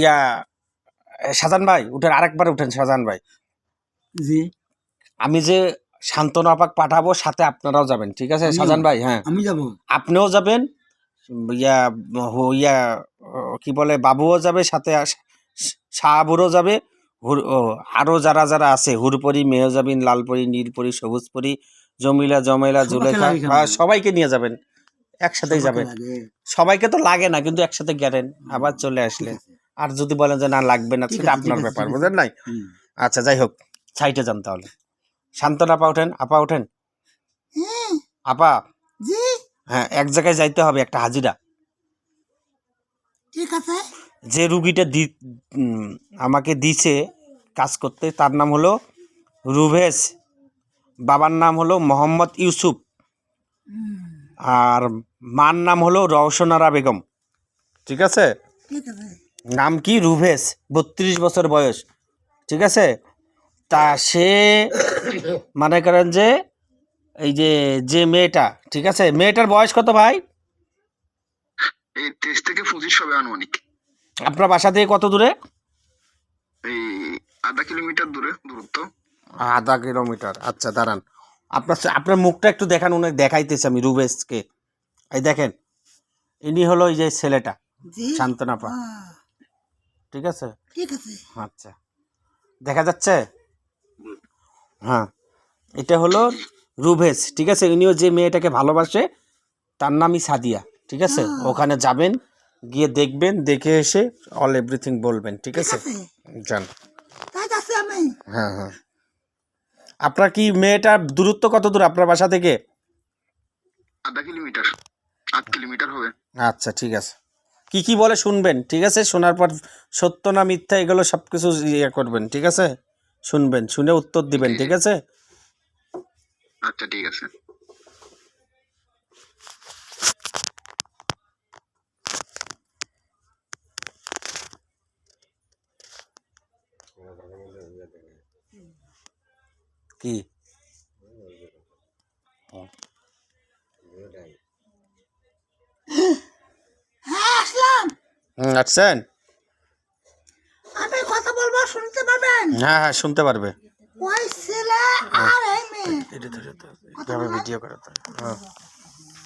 ইয়া শাহজাহান ভাই উঠেন, আরেকবার উঠেন শাহজাহান ভাই। জি আমি যে শান্তনু আপাক পাঠাবো, সাথে আপনারাও যাবেন, ঠিক আছে শাহজাহান ভাই? হ্যাঁ, আমি যাব। আপনিও যাবেন, ইয়া ইয়া কি বলে বাবুও যাবে, সাথে শাহাবুরও যাবে, আরো যারা যারা আছে, হুরপরি, মেহজাবিন, লালপরি, নীলপরি, সবুজপরি, জমিলা, জমেলা, জুলেখা, সবাইকে নিয়ে যাবেন, একসাথেই যাবেন। সবাইকে তো লাগে না, কিন্তু একসাথে গেলেন, আবার চলে আসলে। আর যদি বলেন যে না লাগবে না, সেটা আপনার ব্যাপার, বুঝলেন নাই? আচ্ছা, যাই হোক, সাইটে যান তাহলে। শান্তনু আপা ওঠেন, আপা ওঠেন, আপা। হ্যাঁ, এক জায়গায় যাইতে হবে, একটা হাজিরা। ঠিক আছে। যে রুগীটা আমাকে দিছে কাজ করতে, তার নাম হলো রুভেশ, বাবার নাম হলো মোহাম্মদ ইউসুফ, আর মার নাম হলো রওশনারা বেগম, ঠিক আছে? নাম কি? রুভেশ, 32 বছর বয়স, ঠিক আছে? তা সে মনে করেন যে এই যে মেয়েটা, ঠিক আছে, মেয়েটার বয়স কত ভাই? এই 23 থেকে 25 হবে আনুমানিক। আপনার বাসা থেকে কত দূরে? এই আধা কিলোমিটার দূরত্ব। আধা কিলোমিটার, আচ্ছা দাঁড়ান, আপনার মুখটা একটু দেখান, উনি দেখাইতেছে আমি রুবেশকে। এই দেখেন, ইনি হলো এই যে ছেলেটা, শান্তনু আপা, ঠিক আছে? আচ্ছা, দেখা যাচ্ছে? হ্যাঁ, এটা হলো রুভেশ, ঠিক আছে? ইনিও যে মেয়েটাকে ভালোবাসে, তার নামই সাদিয়া, ঠিক আছে? ওখানে যাবেন, গিয়ে দেখবেন, দেখে এসে অল এভরিথিং বলবেন, ঠিক আছে? যান। হ্যাঁ হ্যাঁ। আপনার কি মেয়েটার দূরত্ব কত দূর আপনার বাসা থেকে? আধা কিলোমিটার, 8 কিলোমিটার হবে। আচ্ছা, ঠিক আছে। কি কি বলে শুনবেন, ঠিক আছে? শোনার পর সত্য না মিথ্যা এগুলো সব কিছু ইয়ে করবেন, ঠিক আছে? শুনবেন, শুনে উত্তর দিবেন, ঠিক আছে? আচ্ছা, ঠিক আছে। কি আসছেন? আমি কথা বলবো, শুনতে পাবেন? হ্যাঁ হ্যাঁ, শুনতে পারবে। ওই ছেলে আর এই মেয়ে, এভাবে ভিডিও করে তো।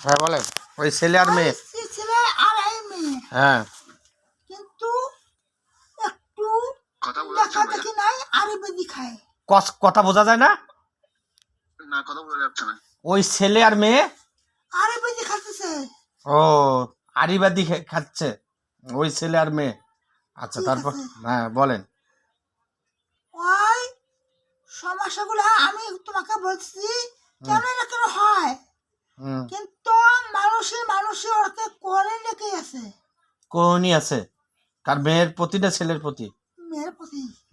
হ্যাঁ বলেন, ওই ছেলে আর মেয়ে। ওই ছেলে আর এই মেয়ে, হ্যাঁ, কিন্তু একটু কথা বলা যাচ্ছে দেখা না? দেখি নাই, আরিবেদি খায়। কথা বোঝা যায় না? না, কথা বলা যাচ্ছে না। ওই ছেলে আর মেয়ে আরিবেদি খাচ্ছে। ও আরিবাদি খাচ্ছে, ওই ছেলে আর মেয়ে। আচ্ছা, তারপর? হ্যাঁ বলেন। ওই সমস্যাগুলো আমি তোমাকে বলছি, কেন না কেন হয়, কিন্তু মানুষের ওকে করে লেগে আছে। করণী আছে কার? মেয়ের প্রতি না ছেলের প্রতি?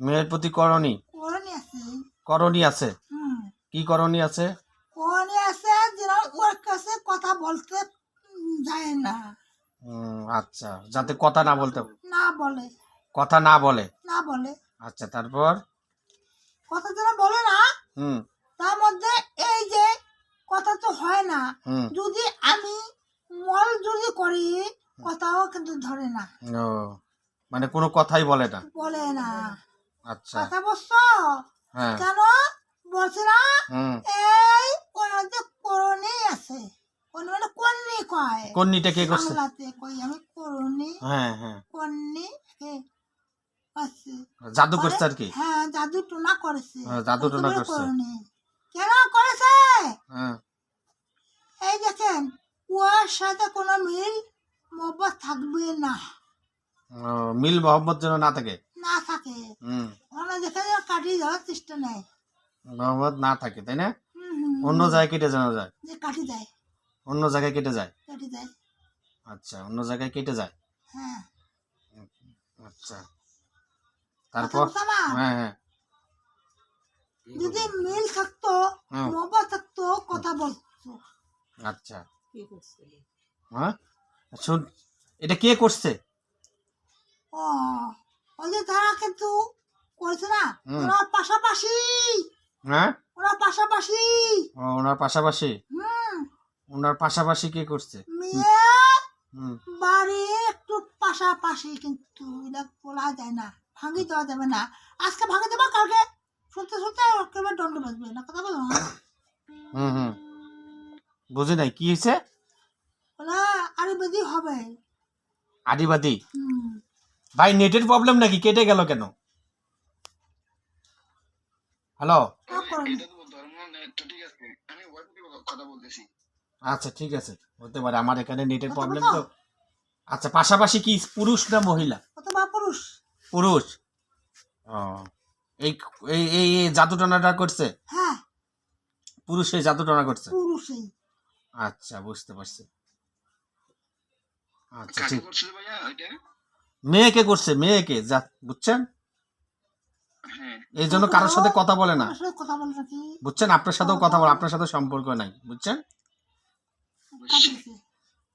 মেয়ের প্রতি করণী আছে। করণী আছে। কি করণী আছে? করণী আছে, যেন ওর কাছে কথা বলতে যায় না। আচ্ছা, যাতে কথা না বলতে, না বলে, কথা না বলে। আচ্ছা, তারপর? কথা যেন বলে না, তার মধ্যে এই যে কথা তো হয় না, যদি আমি মল যদি করি, কথাও কিন্তু ধরে না। ও, মানে কোনো কথাই বলে না? আচ্ছা, কথা বলছো কেন বলছে না? এই ওনাদের করণী আছে, মানে কন্যা কয়। কন্যাটা কে করছে? কই আমি করণী। হ্যাঁ হ্যাঁ, কন্যা আছে, জাদু করছে আর কি? হ্যাঁ, জাদু টোনা করেছে। জাদু টোনা করছে। কেন করেছে? এই দেখেন, ওর সাথে কোনো মিল মোহব্বত থাকবে না। মিল মোহাম্মদ যেন না থাকে। ওরা দেখে কাটিয়ে যাওয়ার চেষ্টা নেয়, মোহাম্মদ না থাকে, তাই না? অন্য জায়গায় কেটে জানা যায়, কাটি যায়, অন্য জায়গায় কেটে যায়। যায়। আচ্ছা, অন্য জায়গায় কেটে যায়। হ্যাঁ, আচ্ছা, তারপর? হ্যাঁ হ্যাঁ, যদি মিল থাকতো, মোহব্বত থাকতো, কথা বলতো। আচ্ছা, হ্যাঁ, শুন, এটা কে করছে? ও, ওই যে তারা কিন্তু করছে না, ওরা পাশাপাশি। হ্যাঁ, ওরা পাশাপাশি। ওনার পাশাপাশি? ওনার পাশাপাশি কে করছে? বাড়ি একটু পাশাপাশি, কিন্তু এটা বলা যায় না, ভাঙি দেওয়া যাবে না। আজকে ভাঙি দেবো, কালকে শুনতে শুনতে একেবারে দণ্ড বাজবে না, কথা বলো না। বুঝি নাই কি হয়েছে? ওরা আরে বেদি হবে। আদিবাদী হুম। ভাই, নেটের প্রবলেম নাকি? কেটে গেল কেন? হ্যালো, তা করেন। এটা তো ধর্ম তো ঠিক আছে, আমি ওয়াইফে কথা বলতেছি। আচ্ছা ঠিক আছে, হতে পারে আমার এখানে নেটের কত প্রবলেম কত? তো। আচ্ছা, পাশাপাশি কি পুরুষ না মহিলা? কত বা পুরুষ? পুরুষ। ও, এই এই এই এই জাদুটনাটা করছে? হ্যাঁ, পুরুষ এই জাদুটনা করছে? পুরুষই। আচ্ছা, বুঝতে পারছি। আচ্ছা কাকে ঠিক। করছিল ভাইয়া ওইটা? মেয়েকে করছে, মেয়েকে, যা বুঝছেন, হ্যাঁ, এই জন্য কারোর সাথে কথা বলে না, আমার সাথে কথা বলে নাকি? বুঝছেন, আপনার সাথেও কথা বলে, আপনার সাথে সম্পর্ক নাই, বুঝছেন। কাটিয়েছে।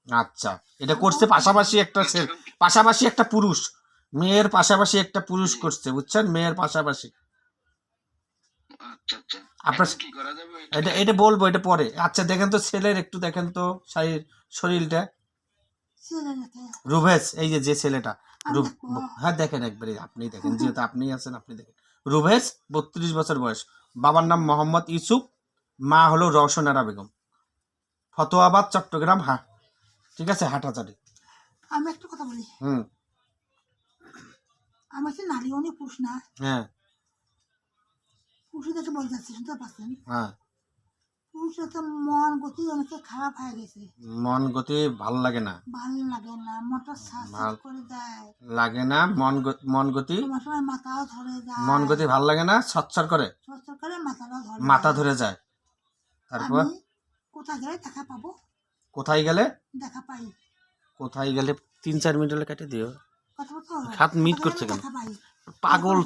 আচ্ছা, এটা করছে পাশাপাশি একটা পাশাপাশি একটা পুরুষ, মেয়ের পাশাপাশি একটা পুরুষ করছে, বুঝছেন, মেয়ের পাশাপাশি। আচ্ছা আচ্ছা, আপনার এখন কি করা যাবে ওইটা? এটা এটা বলবো, এটা পরে। আচ্ছা দেখেন তো ছেলের, একটু দেখেন তো শরীরটা। ছেলে নাকি? রুভেস, এই যে যে ছেলেটা, আমি রুভ, দেখবো। হ্যাঁ দেখেন একবারে, আপনি দেখেন, যেহেতু আপনি আছেন আপনি দেখেন। রুভেস, 32 বছর বয়স, বাবার নাম মোহাম্মদ ইউসুফ, মা হলো রওশনারা বেগম, ফতোয়াবাদ, চট্টগ্রাম। হ্যাঁ ঠিক আছে, হাটাচারি। আমি একটু কথা বলি। আমি হচ্ছে নারী, অনেক পুরুষ না। হ্যাঁ পুরুষ দেখে বলতে চাচ্ছি, শুনতে পাচ্ছেন? হ্যাঁ, পুরুষের তো মন গতি অনেকে খারাপ হয়ে গেছে। মন গতি ভাল লাগে না, ভালো লাগে না, মোটর সাজ করে দেয়। লাগে না, মন গতি, সময় সময় মাথাও ধরে যায়। মন গতি ভাল লাগে না, ছটছট করে, সচ্চর করে মাথাটাও ধরে মাথা যায়। ধরে যায়। তারপর আমি কোথায় গেলে দেখা পাবো? কোথায় গেলে? দেখা পাই। কোথায় গেলে 3-4 মিনিট হলে কেটে দিও। কথা বলতে হবে। হাত মিট কোথায় করছে গেলে কেন? দেখা পাই। পাগল,